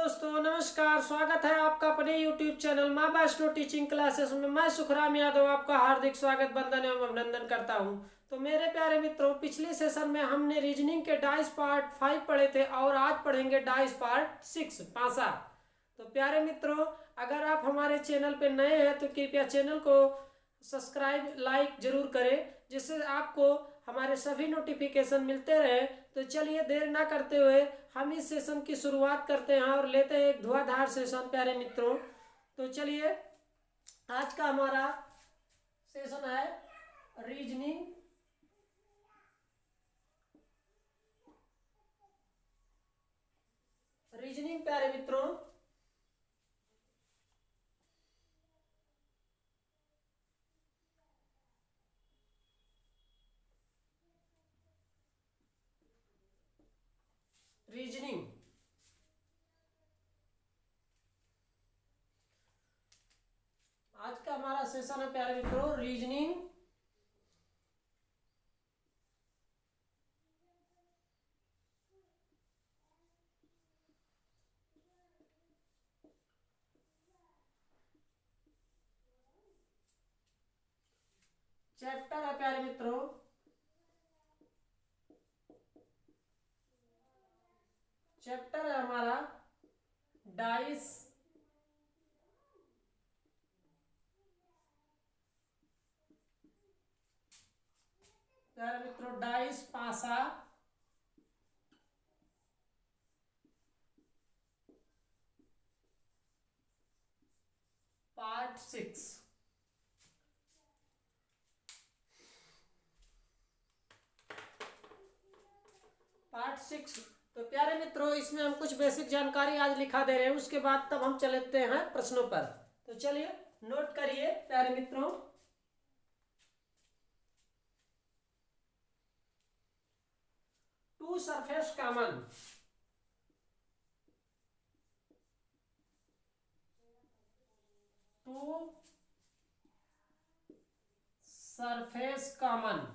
दोस्तों, नमस्कार। स्वागत है आपका अपने YouTube चैनल माँ वैष्णो टीचिंग क्लासेस में। मैं सुखराम यादव आपका हार्दिक स्वागत, वंदन एवं अभिनंदन करता हूं। तो मेरे प्यारे मित्रों, पिछले सेशन में हमने रीजनिंग के डाइस पार्ट 5 पढ़े थे और आज पढ़ेंगे डाइस पार्ट 6 पासा। तो प्यारे मित्रों, अगर आप हमारे चैनल पर नए हैं तो कृपया चैनल को सब्सक्राइब लाइक जरूर करें, जिससे आपको हमारे सभी नोटिफिकेशन मिलते रहे। तो चलिए देर ना करते हुए हम इस सेशन की शुरुआत करते हैं और लेते हैं एक धुआंधार सेशन प्यारे मित्रों। तो चलिए, आज का हमारा सेशन है रीजनिंग प्यारे मित्रों। रीजनिंग आज का हमारा सेशन है प्यारे मित्रों रीजनिंग चैप्टर है प्यारे मित्रों चैप्टर है हमारा डाइस प्यारे मित्रों डाइस पासा पार्ट 6। पार्ट 6। तो प्यारे मित्रों, इसमें हम कुछ बेसिक जानकारी आज लिखा दे रहे हैं, उसके बाद तब हम चलते हैं प्रश्नों पर। तो चलिए नोट करिए प्यारे मित्रों। Two surface common. Two surface common.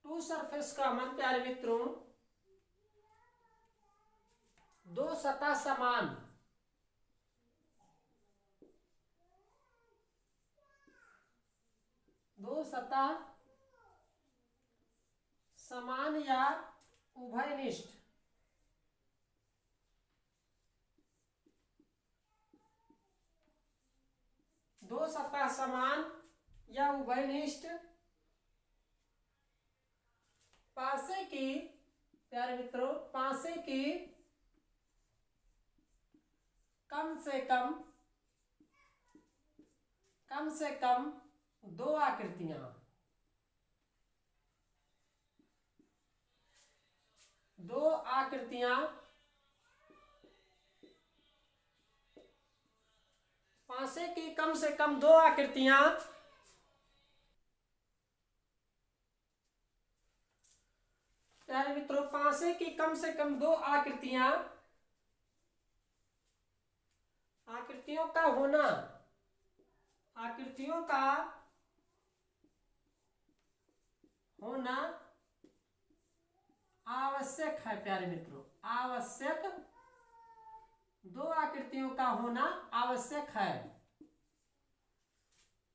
Two surface common प्यारे मित्रों, दो सतह समान। दो सतह समान या उभयनिष्ठ। दो सतह समान या उभयनिष्ठ पासे की प्यारे मित्रों पासे की कम से कम दो आकृतियां। दो आकृतियां पासे की कम से कम दो आकृतियां प्यारे मित्रों पासे की कम से कम दो आकृतियां आकृतियों का होना आकृतियों का होना आवश्यक है प्यारे मित्रों। आवश्यक, दो आकृतियों का होना आवश्यक है।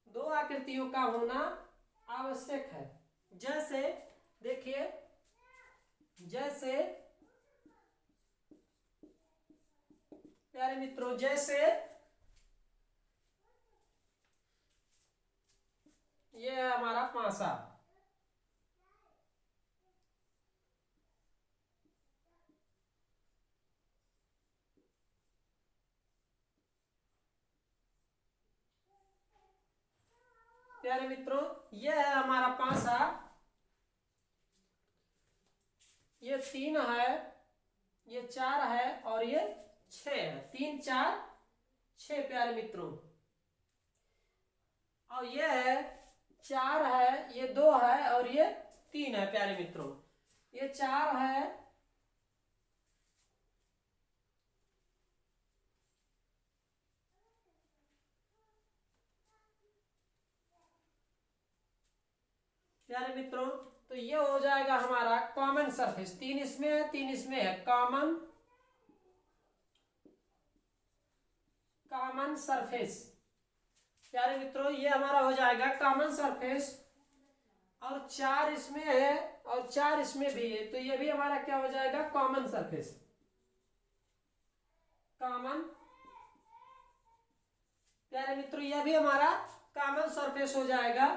दो आकृतियों का होना आवश्यक है। जैसे देखिए, जैसे प्यारे मित्रों जैसे ये है हमारा पासा। प्यारे मित्रों ये है हमारा पासा। ये 3 है, ये 4 है और ये 6 है। 3 4 6 प्यारे मित्रों। और ये है 4 है, ये 2 है और ये 3 है प्यारे मित्रों। ये 4 है, प्यारे मित्रों। तो ये हो जाएगा हमारा कॉमन सरफेस। 3 इसमें है, 3 इसमें है, कॉमन कॉमन सरफेस। प्यारे मित्रों ये हमारा हो जाएगा कॉमन सरफेस, और 4 इसमें है और 4 इसमें भी है, तो ये भी हमारा क्या हो जाएगा कॉमन सरफेस। कॉमन, प्यारे मित्रों यह भी हमारा कॉमन सरफेस हो जाएगा।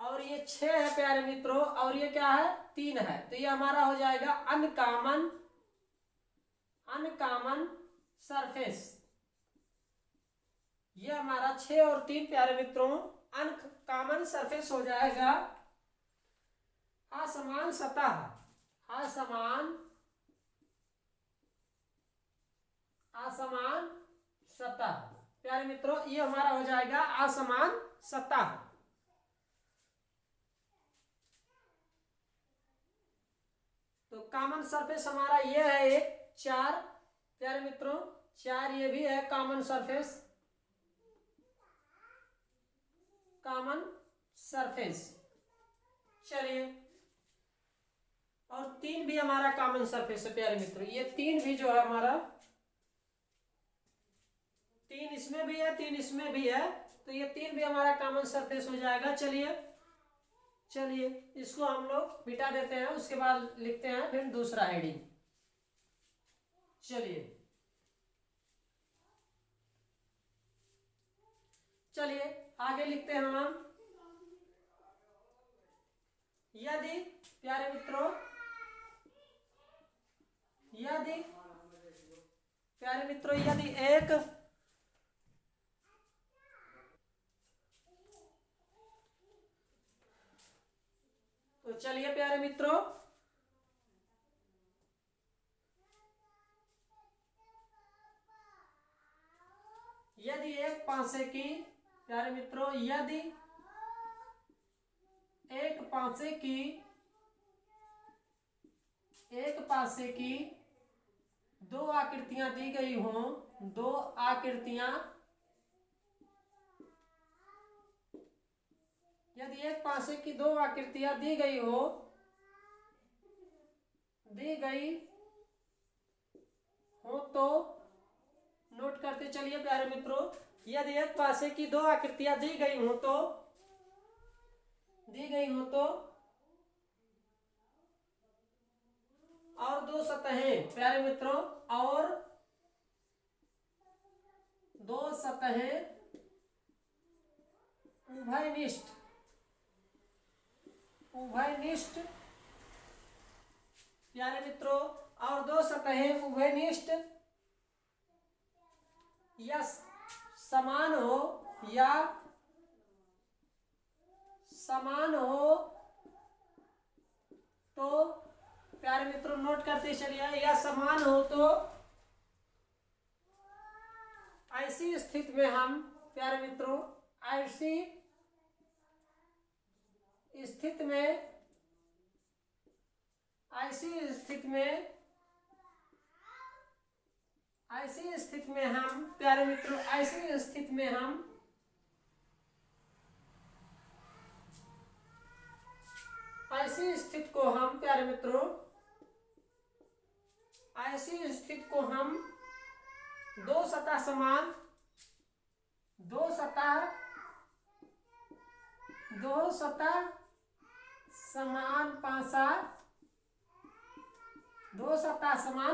और ये 6 है प्यारे मित्रों, और ये क्या है 3 है, तो ये हमारा हो जाएगा अनकॉमन सरफेस। ये हमारा 6 और 3 प्यारे मित्रों अनकॉमन सरफेस हो जाएगा। असमान सतह, असमान सतह प्यारे मित्रों ये हमारा हो जाएगा असमान सतह। तो कॉमन सरफेस हमारा ये है एक 4 प्यारे मित्रों, 4 ये भी है कॉमन सरफेस, कॉमन सरफेस। चलिए, और 3 भी हमारा कॉमन सरफेस है प्यारे मित्रों, ये 3 भी जो है हमारा, 3 इसमें भी है 3 इसमें भी है, तो ये 3 भी हमारा कॉमन सरफेस हो जाएगा। चलिए इसको हम लोग मिटा देते हैं, उसके बाद लिखते हैं फिर दूसरा हेडिंग। चलिए आगे लिखते हैं हम, यदि प्यारे मित्रों यदि एक तो चलिए प्यारे मित्रों यदि एक पासे की, प्यारे मित्रों यदि एक पासे की 2 आकृतियां दी गई हों, 2 आकृतियां, यदि एक पासे की 2 आकृतियां दी गई हो तो नोट करते चलिए प्यारे मित्रों, यदि एक पासे की 2 आकृतियां दी गई हो तो और 2 सतहें, प्यारे मित्रों और 2 सतहें उभयनिष्ठ प्यारे मित्रों और 2 सतहें उभयनिष्ठ या समान हो तो प्यारे मित्रों नोट करते चलिए, या समान हो तो ऐसी स्थिति में हम प्यारे मित्रों ऐसी स्थिति में हम प्यारे मित्रों ऐसी स्थिति में हम ऐसी स्थिति को हम प्यारे मित्रों दो सतह समान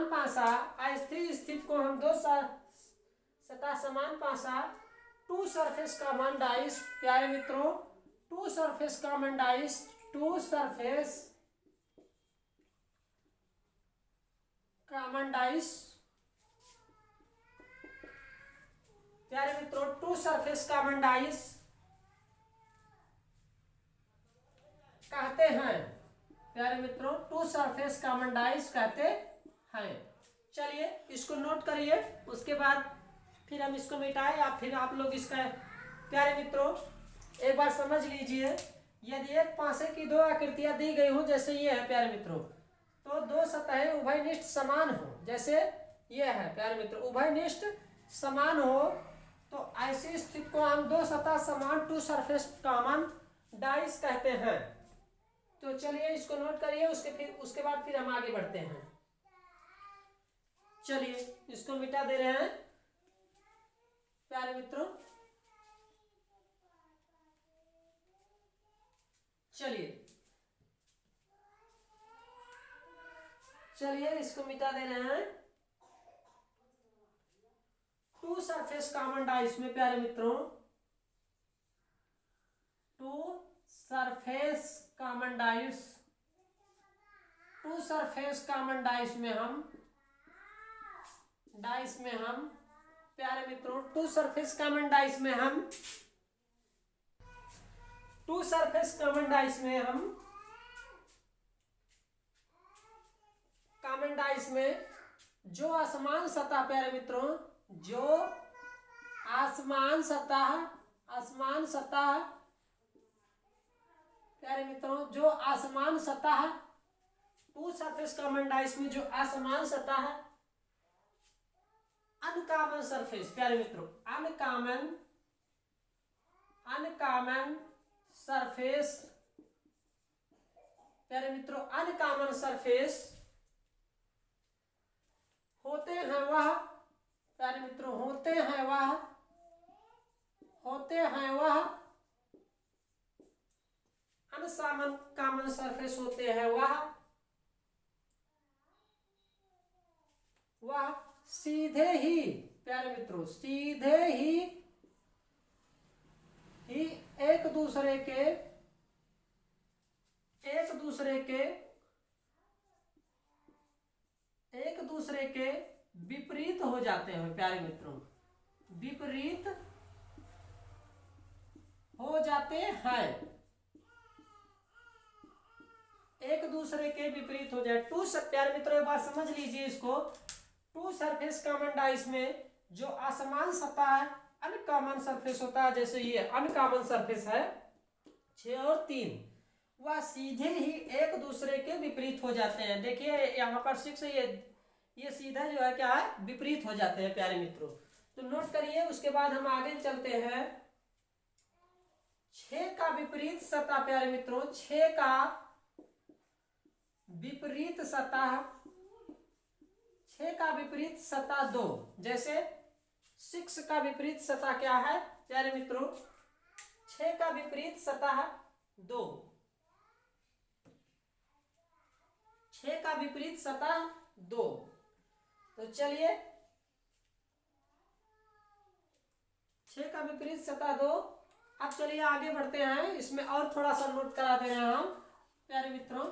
पासा अस्थिर स्थिति को हम 2 सतह समान पासा टू सरफेस कॉमन डाइस प्यारे मित्रों टू सरफेस कॉमन डाइस प्यारे मित्रों टू सरफेस कॉमन डाइस कहते हैं, प्यारे मित्रों टू सरफेस कॉमन डाइस कहते हैं। चलिए इसको नोट करिए, उसके बाद फिर हम इसको मिटाएं या फिर आप लोग इसका प्यारे मित्रों एक बार समझ लीजिए। यदि एक पासे की 2 आकृतियां दी गई हो जैसे ये है प्यारे मित्रों, तो 2 सतहें उभयनिष्ठ समान हो, जैसे ये है प्यारे मित्रों उभयनिष्ठ समान हो, तो ऐसी स्थिति को हम 2 सतह समान टू सरफेस कॉमन डाइस कहते हैं। तो चलिए इसको नोट करिए, उसके बाद फिर हम आगे बढ़ते हैं। चलिए इसको मिटा दे रहे हैं प्यारे मित्रों। चलिए इसको मिटा दे रहे हैं। टू सरफेस कॉमन डाइस में प्यारे मित्रों, two surface common dice, two surface common dice में हम प्यारे मित्रों, टू सरफेस कॉमन डाइस में हम कॉमन डाइस में जो आसमान सतह प्यारे मित्रों, जो आसमान सतह प्यारे मित्रों, जो आसमान सतह, टू सरफेस कॉमन डाइस में जो आसमान सतह, अनकॉमन सरफेस प्यारे मित्रों, अनकॉमन सरफेस प्यारे मित्रों, अनकॉमन सरफेस होते हैं वह प्यारे मित्रों, होते हैं वह अनकॉमन कॉमन सरफेस होते हैं वह सीधे ही प्यारे मित्रों, सीधे ही एक दूसरे के विपरीत हो जाते हैं प्यारे मित्रों, विपरीत हो जाते हैं, एक दूसरे के विपरीत हो जाए। टू प्यारे मित्रों एक बात समझ लीजिए इसको, टू सरफेस कॉमन डाइस में जो आसमान सतह है अनकॉमन सरफेस होता है, जैसे ये अनकॉमन सरफेस है 6 और 3, वह सीधे ही एक दूसरे के विपरीत हो जाते हैं। देखिए यहाँ पर 6 ये सीधा जो है क्या है, विपरीत हो जाते हैं प्यारे मित्रों, तो नोट करिए। उसके बाद हम आगे चलते हैं। 6 का विपरीत सतह प्यारे मित्रों, 6 का विपरीत सतह, 6 का विपरीत सतह 2, जैसे 6 का विपरीत सतह क्या है प्यारे मित्रों, 6 का विपरीत सतह 2, 6 का विपरीत सतह 2। तो चलिए 6 का विपरीत सतह 2। अब चलिए आगे बढ़ते हैं, इसमें और थोड़ा सा नोट करा दे रहे हैं हम प्यारे मित्रों,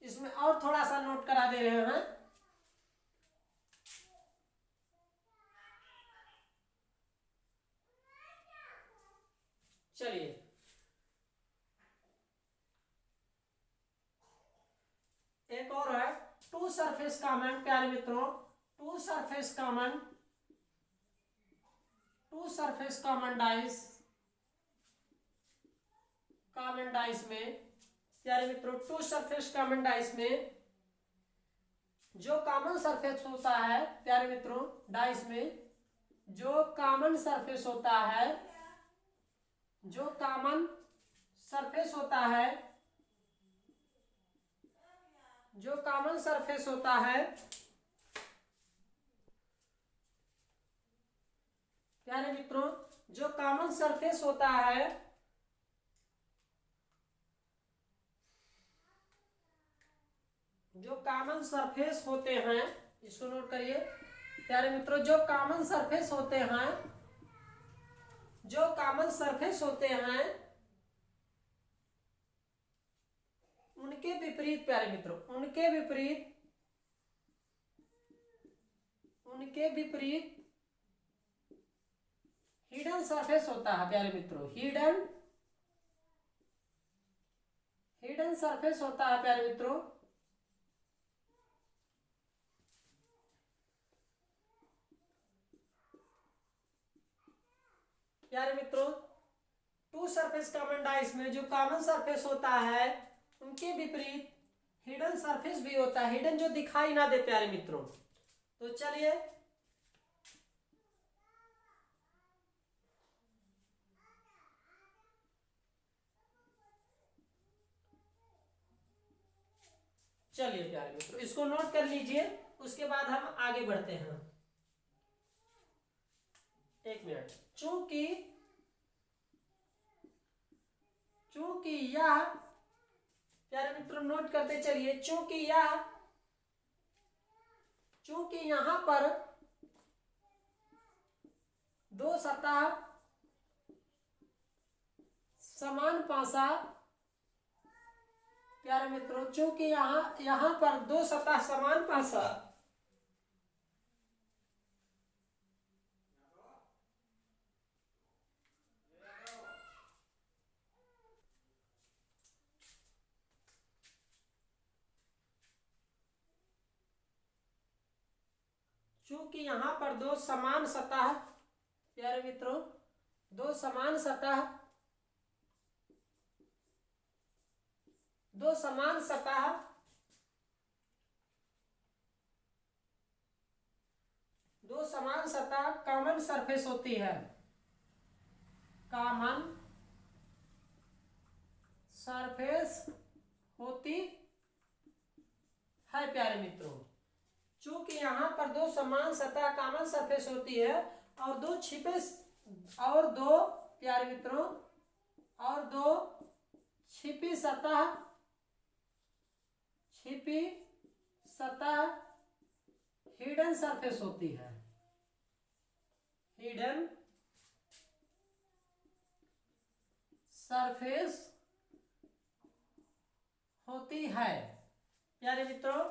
इसमें और थोड़ा सा नोट करा दे रहे हैं। चलिए एक और है, टू सरफेस कॉमन प्यारे मित्रों, टू सरफेस कॉमन डाइस में प्यारे मित्रों, टू सरफेस कॉमन डाइस में जो कॉमन सरफेस होता है प्यारे मित्रों, डाइस में जो कॉमन सरफेस होता है, जो कॉमन सरफेस होता है, जो कॉमन सरफेस होता है प्यारे मित्रों, जो कॉमन सरफेस होता है, जो कॉमन सरफेस होते हैं, इसको नोट करिए प्यारे मित्रों, जो कॉमन सरफेस होते हैं, जो कॉमन सरफेस होते हैं, उनके विपरीत प्यारे मित्रों, उनके विपरीत हिडन सरफेस होता है प्यारे मित्रों, हिडन सरफेस होता है प्यारे मित्रों। प्यारे मित्रों टू सरफेस कॉमन डाइस में जो कॉमन सरफेस होता है उनके विपरीत हिडन सरफेस भी होता है, हिडन जो दिखाई ना दे प्यारे मित्रों। तो चलिए प्यारे मित्रों इसको नोट कर लीजिए। उसके बाद हम आगे बढ़ते हैं। एक मिनट। चूंकि यह, प्यारे मित्रों नोट करते चलिए, चूंकि यहां पर दो सतह समान पासा, प्यारे मित्रों चूंकि यहां पर दो सतह समान पासा चूंकि यहां पर दो समान सतह, प्यारे मित्रों दो समान सतह कॉमन सरफेस होती है, कॉमन सरफेस होती है। प्यारे मित्रों चूंकि यहां पर दो समान सतह कॉमन सरफेस होती है और दो प्यारे मित्रों और दो छिपी सतह हिडन सरफेस होती है, हिडन सरफेस होती है। प्यारे मित्रों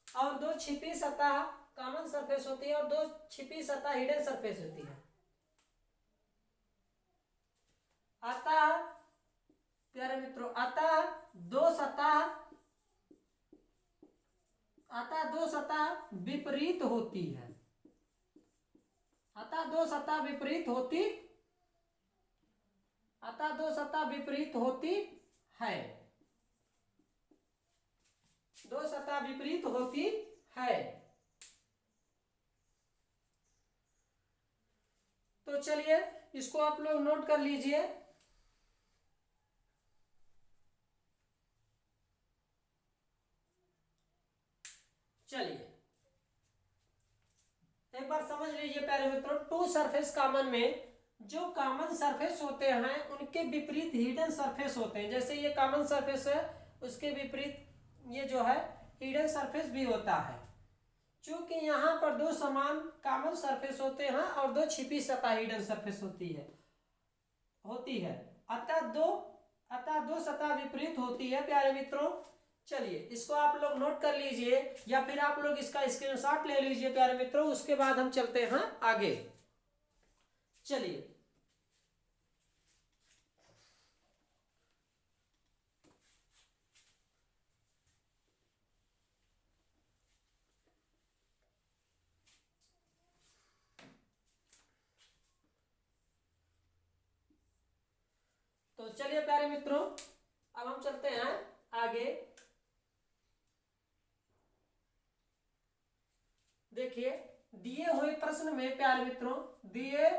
और दो छिपी सतह कॉमन सरफेस होती है और दो छिपी सतह हिडन सरफेस होती है। अतः प्यारे मित्रों दो सतह विपरीत होती है, दो सतह विपरीत होती है, दो सतह विपरीत होती है। तो चलिए इसको आप लोग नोट कर लीजिए। चलिए एक बार समझ लीजिए प्यारे मित्रों, टू सरफेस कॉमन में जो कॉमन सरफेस होते हैं उनके विपरीत हिडन सरफेस होते हैं। जैसे ये कॉमन सरफेस है उसके विपरीत ये जो है हिडन सरफेस भी होता है। चूंकि यहाँ पर दो समान कॉमन सरफेस होते हैं और दो छिपी सतह हिडन सरफेस होती है अतः दो सतह विपरीत होती है। प्यारे मित्रों चलिए इसको आप लोग नोट कर लीजिए या फिर आप लोग इसका स्क्रीनशॉट ले लीजिए प्यारे मित्रों, उसके बाद हम चलते हैं आगे। चलिए तो चलिए प्यारे मित्रों अब हम चलते हैं आगे। देखिए दिए हुए प्रश्न में प्यारे मित्रों, दिए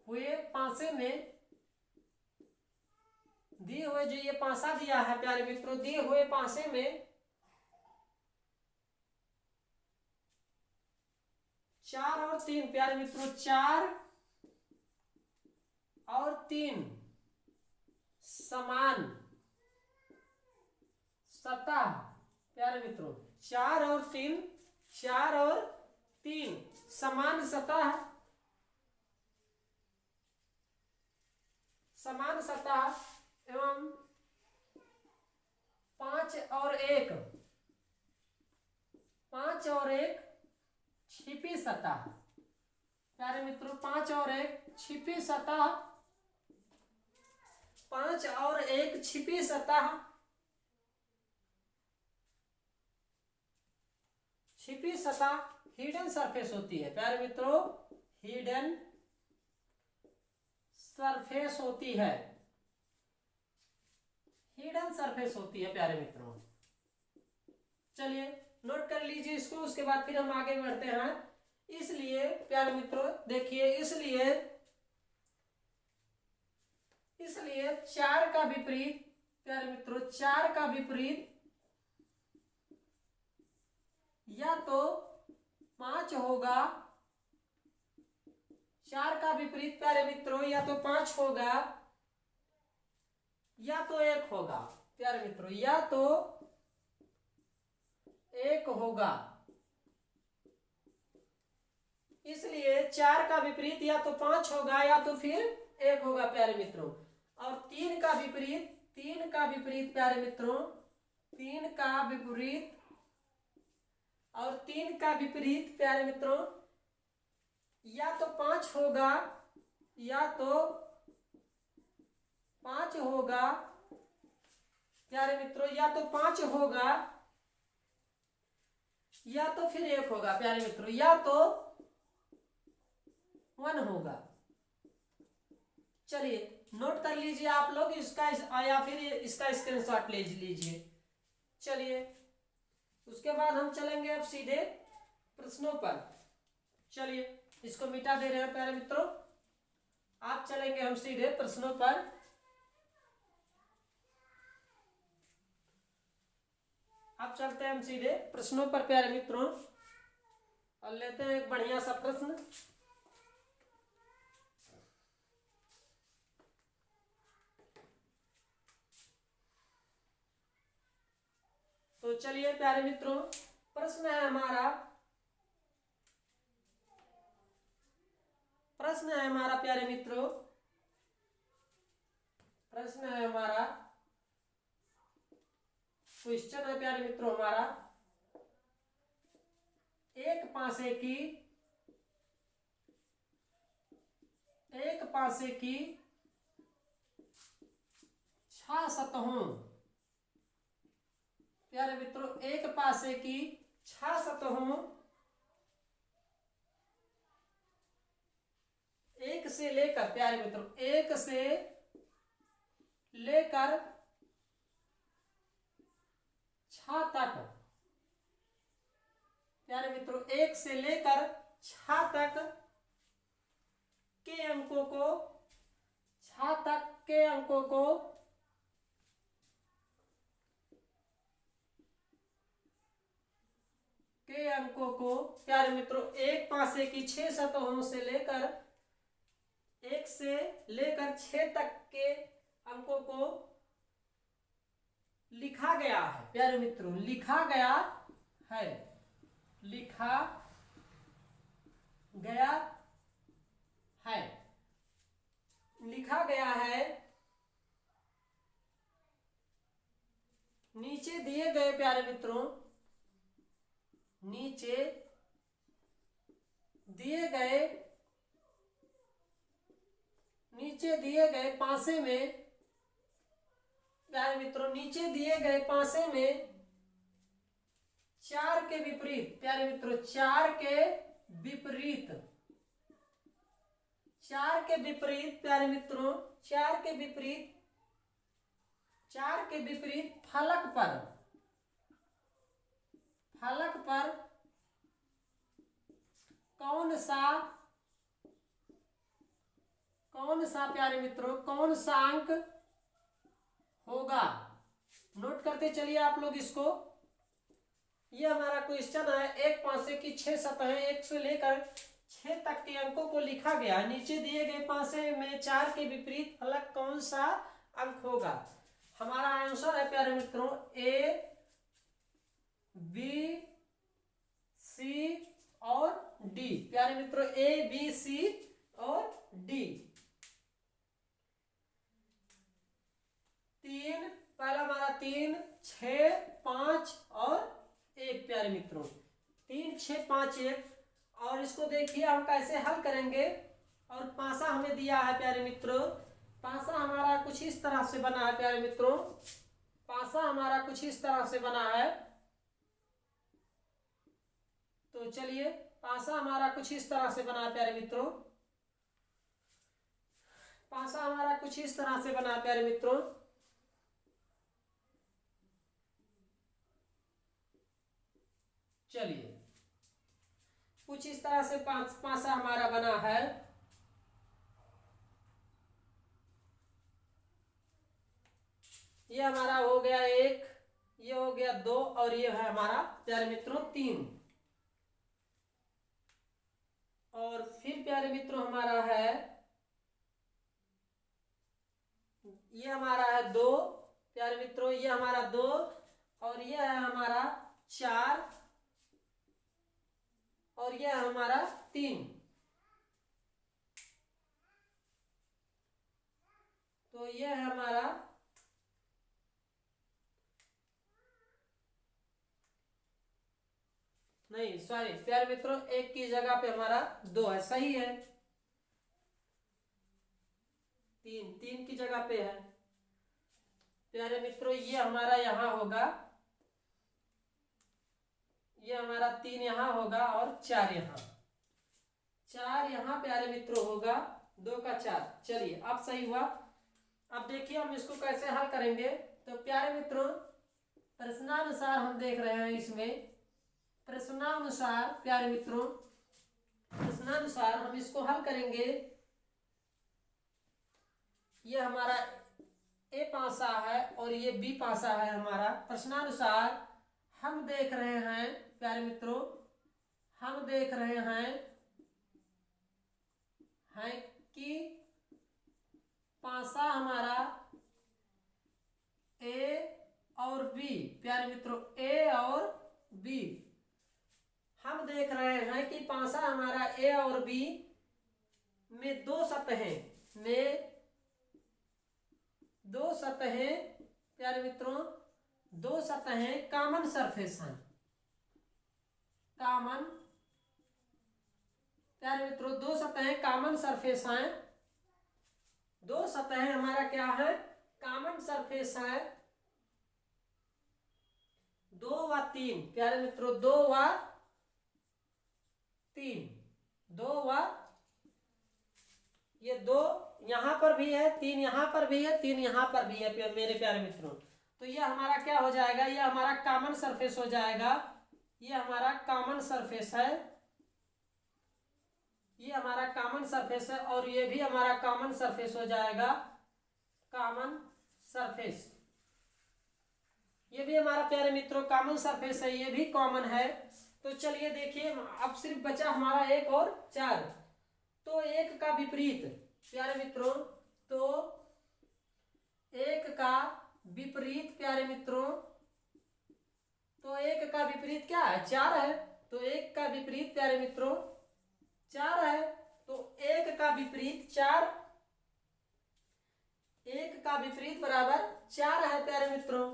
हुए जो ये पासा दिया है प्यारे मित्रों, दिए हुए पासे में 4 और 3 प्यारे मित्रों 4 और 3 समान सतह, प्यारे मित्रों 4 और 3 समान सतह एवं 5 और 1 छिपी सतह। प्यारे मित्रों 5 और 1 छिपी सतह, 5 और 1 छिपी सतह हिडन सरफेस होती है। प्यारे मित्रों हिडन सरफेस होती है, प्यारे मित्रों। चलिए नोट कर लीजिए इसको, उसके बाद फिर हम आगे बढ़ते हैं। इसलिए प्यारे मित्रों देखिए, इसलिए 4 का विपरीत, प्यारे मित्रों 4 का विपरीत या तो 5 होगा, 4 का विपरीत प्यारे मित्रों या तो 5 होगा या तो 1 होगा प्यारे मित्रों, या तो 1 होगा। इसलिए 4 का विपरीत या तो 5 होगा या तो फिर 1 होगा प्यारे मित्रों। और 3 का विपरीत प्यारे मित्रों, 3 का विपरीत और 3 का विपरीत प्यारे मित्रों या तो 5 होगा या तो 5 होगा प्यारे मित्रों, या तो 5 होगा या तो फिर 1 होगा प्यारे मित्रों, या तो 1 होगा। चलिए नोट कर लीजिए आप लोग इसका या फिर इसका स्क्रीनशॉट ले लीजिए। चलिए उसके बाद हम चलेंगे अब सीधे प्रश्नों पर। चलिए इसको मिटा दे रहे हैं प्यारे मित्रों, आप चलेंगे हम सीधे प्रश्नों पर। अब चलते हैं हम सीधे प्रश्नों पर प्यारे मित्रों और लेते हैं एक बढ़िया सा प्रश्न। तो चलिए प्यारे मित्रों प्रश्न है हमारा प्यारे मित्रों, प्रश्न है हमारा, क्वेश्चन है प्यारे मित्रों हमारा, एक पासे की 6 सतहों प्यारे मित्रों, एक पासे की 6 सतहों, एक से लेकर प्यारे मित्रों, एक से लेकर 6 तक प्यारे मित्रों, एक से लेकर 6 तक के अंकों को 6 तक के अंकों को प्यारे मित्रों एक पासे की 6 सतहों से लेकर 1 से लेकर 6 तक के अंकों को लिखा गया है प्यारे मित्रों, लिखा गया है नीचे दिए गए प्यारे मित्रों, नीचे दिए गए पासे में प्यारे मित्रों, नीचे दिए गए पासे में 4 के विपरीत प्यारे मित्रों, 4 के विपरीत प्यारे मित्रों, 4 के विपरीत फलक पर कौन सा प्यारे मित्रों, कौन सा अंक होगा। नोट करते चलिए आप लोग इसको। ये हमारा क्वेश्चन है, एक पासे की 6 सतहें, 1 से लेकर 6 तक के अंकों को लिखा गया, नीचे दिए गए पासे में 4 के विपरीत फलक कौन सा अंक होगा। हमारा आंसर है प्यारे मित्रों ए, बी, सी और डी प्यारे मित्रों, ए, बी, सी और डी। 3 पहला हमारा 3, 6, 5 और 1 प्यारे मित्रों, 3, 6, 5, 1। और इसको देखिए हम कैसे हल करेंगे। और पासा हमें दिया है प्यारे मित्रों, पासा हमारा कुछ इस तरह से बना है प्यारे मित्रों, पासा हमारा कुछ इस तरह से बना है। तो चलिए पासा हमारा कुछ इस तरह से बना है प्यारे मित्रों, पासा हमारा कुछ इस तरह से बना है प्यारे मित्रों। चलिए कुछ इस तरह से पासा हमारा बना है। ये हमारा हो गया 1, ये हो गया 2 और ये है हमारा प्यारे मित्रों 3। और फिर प्यारे मित्रों हमारा है, ये हमारा है 2 प्यारे मित्रों, ये हमारा 2 और ये है हमारा 4 और ये है हमारा 3। तो ये है हमारा नहीं सॉरी प्यारे मित्रों, 1 की जगह पे हमारा 2 है, सही है। 3 की जगह पे है प्यारे मित्रों। ये हमारा यहाँ होगा, ये हमारा 3 यहाँ होगा और 4 यहाँ, 4 यहाँ प्यारे मित्रों होगा, 2 का 4। चलिए अब सही हुआ। अब देखिए हम इसको कैसे हल करेंगे। तो प्यारे मित्रों प्रश्नानुसार हम देख रहे हैं, इसमें प्रश्नानुसार प्यारे मित्रों, प्रश्नानुसार हम इसको हल करेंगे। ये हमारा ए पासा है और ये बी पासा है हमारा। प्रश्नानुसार हम देख रहे हैं प्यारे मित्रों, हम देख रहे हैं कि पासा हमारा ए और बी, प्यारे मित्रों ए और बी, हम देख रहे हैं कि पासा हमारा ए और बी में 2 सतहें में 2 सतहें प्यारे मित्रों 2 सतहें कॉमन सरफेस हैं। कॉमन प्यारे मित्रों 2 सतहें कॉमन सरफेस हैं। 2 सतहें हमारा क्या है, कॉमन सरफेस है। 2 व 3 प्यारे मित्रों, 2 व 3, 2 व ये 2 यहाँ पर भी है, 3 यहाँ पर भी है, 3 यहाँ पर भी है मेरे प्यारे मित्रों। तो ये हमारा क्या हो जाएगा, ये हमारा कॉमन सरफेस हो जाएगा। ये हमारा कॉमन सरफेस है, ये हमारा कॉमन सरफेस है और ये भी हमारा कॉमन सरफेस हो जाएगा, कॉमन सरफेस। ये भी हमारा प्यारे मित्रों कॉमन सरफेस है, ये भी कॉमन है। तो चलिए देखिए अब सिर्फ बचा हमारा 1 और 4। तो 1 का विपरीत प्यारे मित्रों, तो 1 का विपरीत प्यारे मित्रों, तो 1 का विपरीत क्या है, 4 है। तो 1 का विपरीत प्यारे मित्रों 4 है। तो 1 का विपरीत 4, 1 का विपरीत बराबर 4 है प्यारे मित्रों।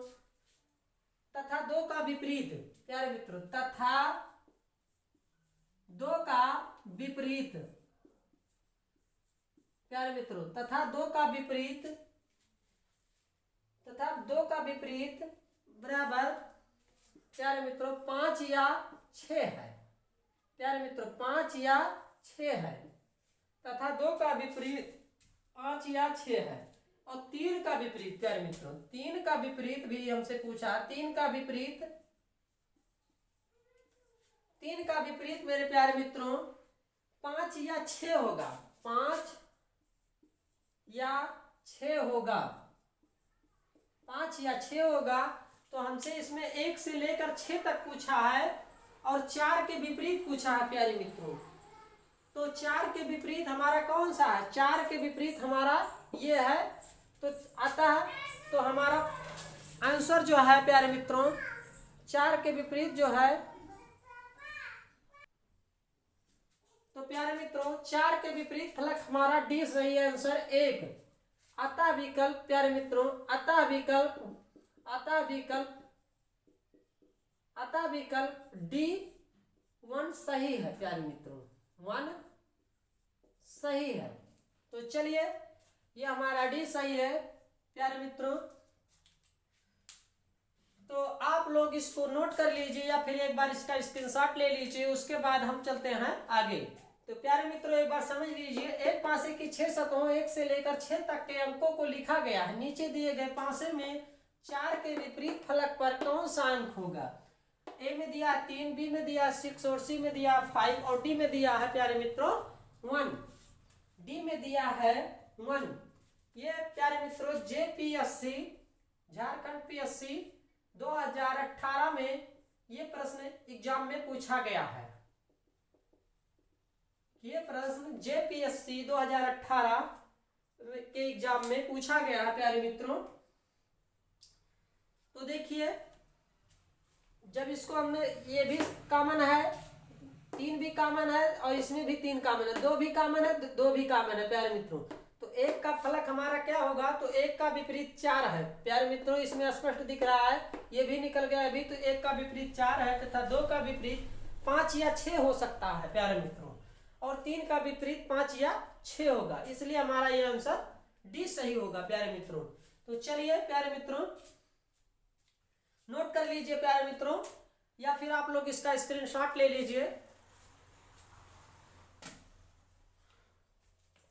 तथा 2 का विपरीत प्यारे मित्रों, तथा 2 का विपरीत प्यारे मित्रों, तथा 2 का विपरीत, तथा 2 का विपरीत बराबर प्यारे मित्रों 5 या 6 है। प्यारे मित्रों 5 या 6 है। तथा 2 का विपरीत 5 या 6 है। और 3 का विपरीत प्यारे मित्रों, 3 का विपरीत भी हमसे पूछा। 3 का विपरीत, 3 का विपरीत मेरे प्यारे मित्रों 5 या 6 होगा, 5 या 6 होगा, 5 या 6 होगा। तो हमसे इसमें 1 से लेकर 6 तक पूछा है और 4 के विपरीत पूछा है प्यारे मित्रों। तो 4 के विपरीत हमारा कौन सा है, 4 के विपरीत हमारा ये है। तो आता है, तो हमारा आंसर जो है प्यारे मित्रों 4 के विपरीत जो है, तो प्यारे मित्रों 4 के विपरीत फलक हमारा डी सही है, आंसर 1। अतः विकल्प प्यारे मित्रों, अतः विकल्प, अतः विकल्प, अतः विकल्प डी 1 सही है प्यारे मित्रों, 1 सही है। तो चलिए ये हमारा डी सही है प्यारे मित्रों। तो आप लोग इसको नोट कर लीजिए या फिर एक बार इसका स्क्रीनशॉट ले लीजिए, उसके बाद हम चलते हैं आगे। तो प्यारे मित्रों एक बार समझ लीजिए, एक पासे की 6 सतहों 1 से लेकर 6 तक के अंकों को लिखा गया है। नीचे दिए गए पासे में 4 के विपरीत फलक पर कौन सा अंक होगा। ए में दिया 3, बी में दिया 6 और सी में दिया 5 और डी में दिया है प्यारे मित्रों 1, डी में दिया है 1। ये प्यारे मित्रों JPSC झारखंड PSC 2018 में ये प्रश्न एग्जाम में पूछा गया है। ये प्रश्न जेपीएससी 2018 के एग्जाम में पूछा गया है प्यारे मित्रों। तो देखिए, जब इसको हमने, ये भी कॉमन है, 3 भी कॉमन है और इसमें भी 3 कॉमन है, 2 भी कॉमन है, 2 भी कॉमन है प्यारे मित्रों। तो 1 का फलक हमारा क्या होगा, तो 1 का विपरीत 4 है प्यारे मित्रों, इसमें स्पष्ट दिख रहा है, ये भी निकल गया अभी। तो 1 का विपरीत 4 है तथा 2 का विपरीत 5 या 6 हो सकता है प्यारे मित्रों, और 3 का विपरीत 5 या 6 होगा, इसलिए हमारा ये आंसर डी सही होगा प्यारे मित्रों। तो चलिए प्यारे मित्रों, नोट कर लीजिए प्यारे मित्रों, या फिर आप लोग इसका स्क्रीनशॉट ले लीजिए।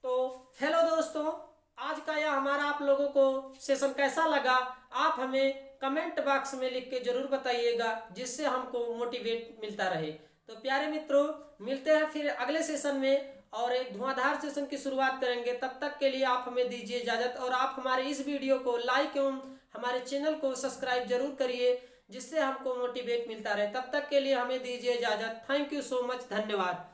तो हेलो दोस्तों, आज का यह हमारा आप लोगों को सेशन कैसा लगा, आप हमें कमेंट बॉक्स में लिख के जरूर बताइएगा, जिससे हमको मोटिवेट मिलता रहे। तो प्यारे मित्रों, मिलते हैं फिर अगले सेशन में और एक धुआंधार सेशन की शुरुआत करेंगे। तब तक के लिए आप हमें दीजिए इजाजत, और आप हमारे इस वीडियो को लाइक एवं हमारे चैनल को सब्सक्राइब जरूर करिए, जिससे हमको मोटिवेट मिलता रहे। तब तक के लिए हमें दीजिए इजाजत। थैंक यू सो मच, धन्यवाद।